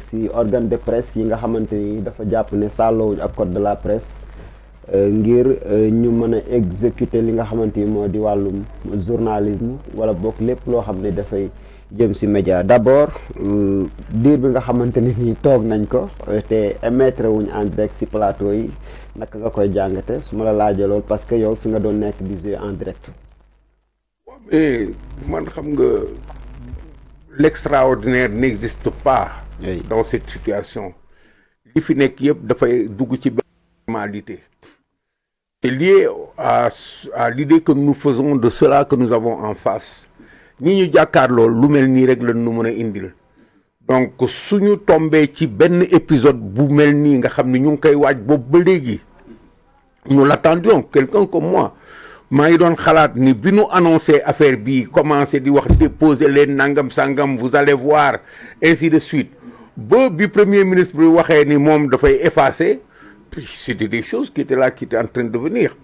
si organe de presse yi nga xamante ni dafa jàpp ne sàlloowuñ ak code de la presse ngir ñu mën a exécuter li nga xamante ni moo di wàllum journalisme wala bokk lépp loo xam ne dafay jëm si média d'abord diir bi nga xamante ni toog nañ ko te émettre wuñ en direct si plateau yi naka nga koy jàngate su ma la laajee loolu parce que yow fi nga doon nekk di jouer en direct. mais man xam nga l'extraordinaire n'existe pas dans cette situation. li fi nekk yëpp dafay dugg ci normalité. C'est lié à l'idée que nous faisons de cela que nous avons en face. ñi ñu jàkkaarloo lu mel nii rek la nu mën a indil donc suñu tombee ci benn épisode bu mel nii nga xam ne ñu ngi koy waaj boobu ba léegi nous l'attendions. Quelqu'un comme moi maa ngi doon xalaat ni bi nu annoncé affaire bi commencé di wax déposer leen nangam sangam vous allez voir ainsi de suite ba bi premier ministre bi waxee ni moom dafay effacer c'était des choses qui étaient là qui étaient en train de venir.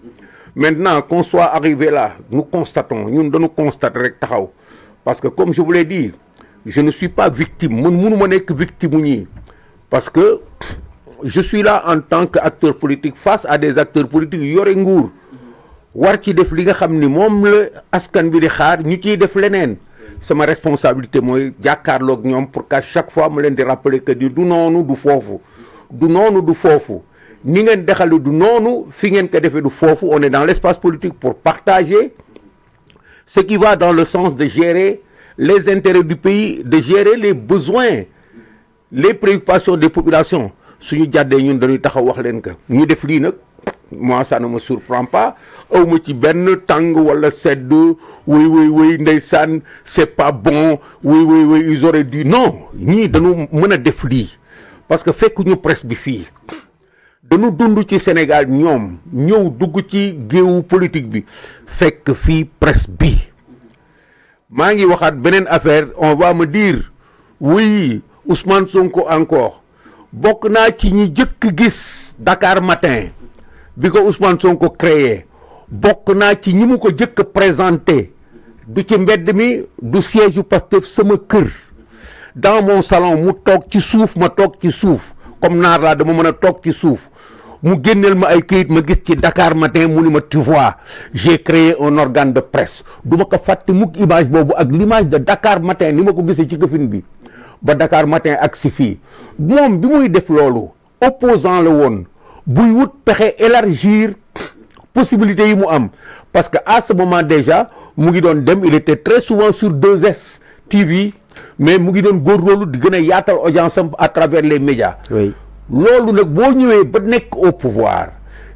Maintenant qu'on soit arrivé là nous constatons ñun dañu constater rek taxaw parce que comme je vous l'ai dit je ne suis pas victime man mënuma nekk victime ñii parce que je suis là en tant qu'acteur politique face à des acteurs politiques yore nguur war ci def li nga xam ni moom la askan bi di xaar ñu ciy def leneen sama responsabilité mooy jàkkaarloog ñoom pour qu'à chaque fois ma leen di rappeler que du noonu du foofu du noonu du foofu ni ngeen dexale du noonu fi ngeen ko defee du foofu. On est dans l'espace politique pour partager ce qui va dans le sens de gérer les intérêts du pays, de gérer les besoins, les préoccupations des populations. suñu jàddee ñun dañuy taxaw wax leen que ñu def lii nag moi ça ne me surprend pas awma ci benn tàng wala sedd oui ndeysaan c'est pas bon oui ils auraient dit non ñii dañu mën a def lii parce que fekk ñu presse bi fii dañu dund ci Sénégal ñoom ñëw dugg ci géewu politique bi fekk fii presse bi maa ngi waxaat beneen affaire on va me dire oui Ousmane Sonko encore bokk naa ci ñi jëkk gis Dakar Matin bi ko Ousmane Sonko créé bokk naa ci ñi mu ko jëkk présenté du ci mbedd mi du siège yu Pastef sama kër dans mon salon mu toog ci suuf ma toog ci suuf comme naar laa dama mën a toog ci suuf mu génneel ma ay këyit ma gis ci Dakar Matin mu ni ma tu vois j'ai créé un organe de presse du ma ko fàtte mukk image boobu ak l'image de Dakar Matin ni ma ko gisee ci këfin bi ba Dakar Matin ak si fii moom bi muy def loolu opposant la woon buy wut pexe élargir possibilités yi mu am parce que à ce moment déjà mu ngi doon dem il était très souvent sur 2S TV mais mu ngi doon góorgóorlu di gën a yaatal audience am à travers les médias. Oui. Loolu nag boo ñëwee ba nekk au pouvoir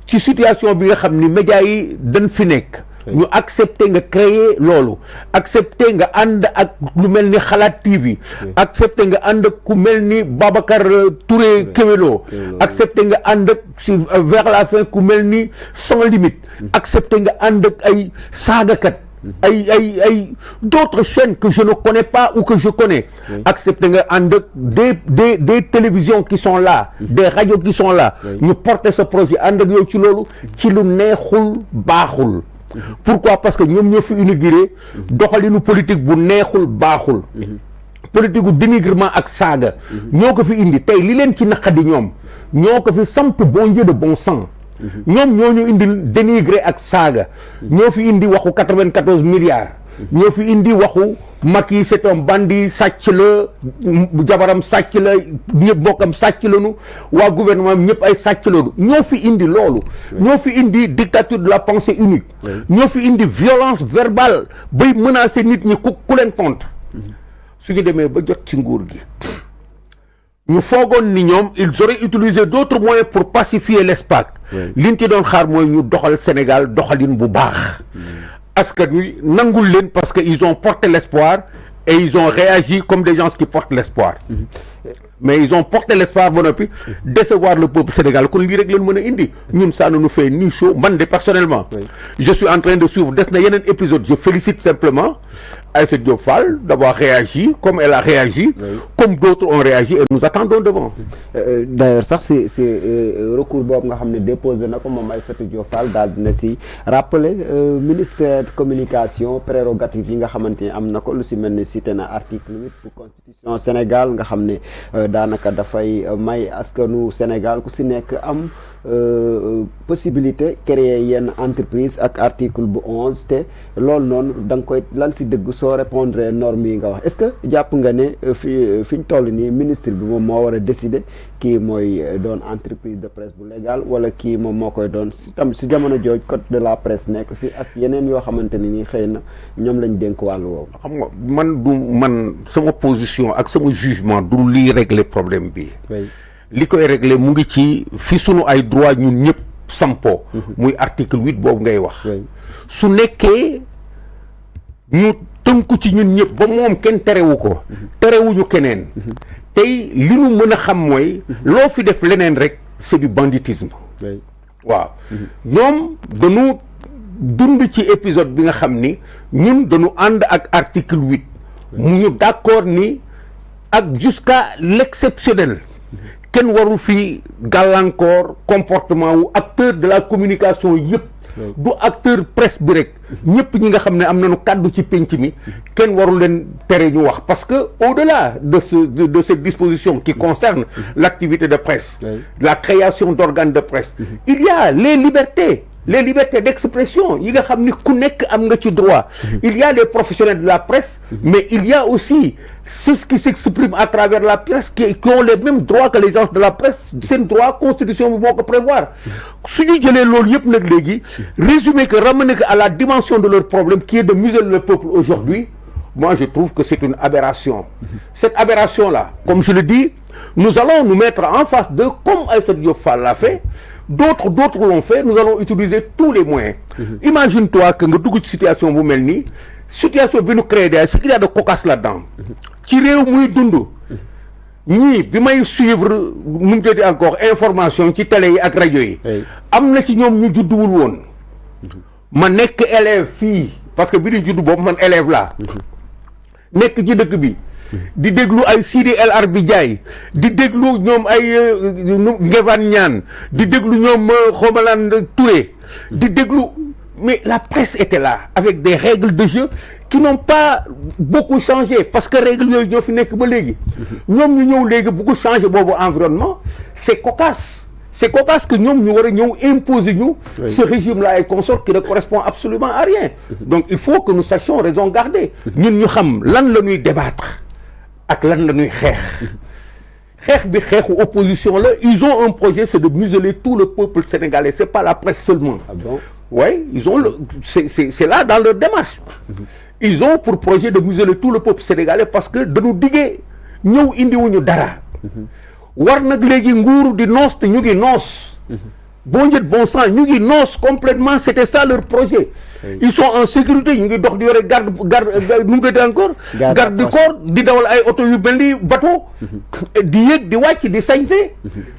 ci situation bi nga xam ni médias yi dañ fi nekk. ñu accepter nga créer loolu accepter nga ànd ak lu mel ni Xalaat TV accepter nga ànd ak ku mel ni Babacar Touré Kewelo accepter nga ànd ak si vers la fin ku mel ni Sans Limite accepter nga ànd ak ay saagakat ay d'autres chaînes que je ne connais pas ou que je connais accepter nga ànd ak des télévisions qui sont là des radios qui sont là ñu porter ce projet ànd ak yow ci loolu ci lu neexul baaxul. Pourquoi? Parce que ñoom ñoo fi inauguré doxalinu politique bu neexul baaxul politique bu dénigrement ak saaga ñoo ko fi indi tey li leen ci naqadi ñoom ñoo ko fi samp bon Dieu de bon sang ñoom ñoo ñu indi dénigré ak saaga ñoo fi indi waxu 94 milliards ñoo fi indi waxu Macky c'est un bandit sàcc la jabaram sàcc la ñëpp bokkam sàcc lañu waa gouvernement ñëpp ay sàcc lañu ñoo fi indi loolu ñoo fi indi dictature de la pensée unique ñoo fi indi violence verbale bay menacer nit ñi ku leen contre suñu demee ba jot ci nguur gi ñu foogoon ni ñoom ils auraient utilisé d'autres moyens pour pacifier l'espace liñ ci doon xaar mooy ñu doxal Sénégal doxalin bu baax askan wi nangul leen parce que ils ont porté l'espoir et ils ont réagi comme des gens qui portent l'espoir mais ils ont porté l'espoir ba noppi décevoir le peuple sénégalais kon lii rek leen mën a indi ñun ça ne nous fait ni chaud man de personnellement je suis en train de suivre des na yeneen épisode je félicite simplement Aïssatou Diop Fall d'avoir réagi comme elle a réagi comme d'autres ont réagi et nous attendons devant d'ailleurs sax si recours boobu nga xam ne déposé na ko moom Aïssatou Diop Fall daal dina si rappeler ministère de communication prérogative yi nga xamante ni am na ko lu si mel ni cité na article 8 pour constitution Sénégal nga xam ne daanaka dafay may askanu Sénégal ku si nekk am possibilité créer yenn entreprise ak article bu 11 te loolu noonu da nga koy lan si dëgg soo répondre normes yi nga wax est-ce que jàpp nga ne fi ñu toll nii ministre bi moom moo war a décider kii mooy doon entreprise de presse bu légal wala kii moom moo koy doon si jamono jooj code de la presse nekk fi ak yeneen yoo xamante ni nii xëy na ñoom lañ dénk wàllu woowu. xam nga man sama position ak sama jugement du lii régler problème bi. li koy régler mu ngi ci fi sunu ay droit ñun ñëpp sampo muy article 8 boobu ngay wax. su nekkee ñu tënku ci ñun ñëpp ba moom kenn terewu ko. terewuñu keneen. tey li ñu mën a xam mooy. loo fi def leneen rek c'est du banditisme. waaw ñoom dañu dund ci épisode bi nga xam ni ñun dañu ànd ak article 8. mu ñu d'accord ni ak jusqu'à l'exceptionnel. kenn warul fi gàllankoor comportement wu acteur de la communication yëpp. du acteur presse bi rek. ñëpp ñi nga xam ne am nañu kàddu ci penc mi. kenn warul leen tere ñu wax parce que au-delà de cette disposition qui concerne l'activité de presse. la création d'organes de presse. il y a les libertés d'expression yi nga xam ni ku nekk am nga ci droit. il y a les professionnels de la presse. mais il y a aussi ceux qui s'expriment à travers la presse qui ont les mêmes droits que les gens de la presse seen droit constitution bi moo ko prévoir. su ñu jëlee loolu yëpp nag léegi résumer que ramener que à la dimension de leur problème qui est de museler le peuple aujourd'hui moi je trouve que c'est une aberration. Cette aberration-là, comme je le dis, nous allons nous mettre en face d'eux comme Aïssata Diop Fall l'a fait. D'autres l'ont fait. Nous allons utiliser tous les moyens. Imagine-toi que nga dugg ci situation bu mel nii situation bi ñu créé de ce qu'il y a de cocasse là-dedans. ci réew muy dund. ñii bi may suivre nu mu tuddati encore information ci télé yi ak rajo yi. am na ci ñoom ñu judduwul woon. ma nekk élève fii parce que bi ñu juddu boobu man élève laa. nekk ci dëkk bi. di déglu ay Sidi El Arbi Ndiaye di déglu ñoom ay Ngévan Niane di déglu ñoom Xomalan Touré di déglu mais la presse était là avec des règles de jeu qui n'ont pas beaucoup changé parce que règles yooyu ñoo fi nekk ba léegi ñoom ñu ñëw léegi beaucoup changé boobu environnement c'est cocasse que ñoom ñu war a ñëw imposer ñu ce régime-là et consort qui ne correspond absolument à rien donc il faut que nous sachions raison garder ñun ñu xam lan la ñuy débattre ak lan la ñuy xeex bi xeexu opposition la ils ont un projet c'est de museler tout le peuple sénégalais c'est pas la presse seulement. Ah bon? Oui, ils ont c'est là dans leur démarche. Ils ont pour projet de museler tout le peuple sénégalais parce que dañu diggee ñëw indiwuñu dara. war nag léegi nguur di noos te ñu ngi noos. bon Dieu bon sang ñu ngi noos complètement c'était ça leur projet. Ils sont en sécurité ñu ngi dox di yore garde nu mu gëte encore. garde du corps di dawal ay oto yu mel ni bateau. di yéeg di wàcc di sañse.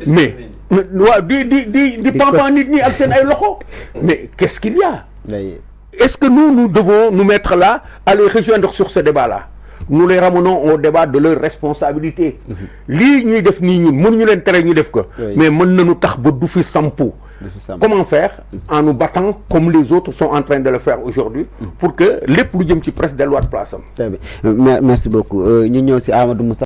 mais waaw di pampan nit ñi ak seen ay loxo. mais qu'est-ce qu'il y a. est-ce que nous devons nous mettre là à les rejoindre sur ce débat-là. nous les ramenons au débat de leur responsabilité. lii ñuy def nii ñun mënuñu leen tere ñu def ko. mais mën nañu tax ba du fi sampu. Comment faire? En nous battant comme les autres sont en train de le faire aujourd'hui pour que lépp lu jëm ci presse delluwaat place am. Très bien. Merci beaucoup ñu ñëw si Amadou Moussa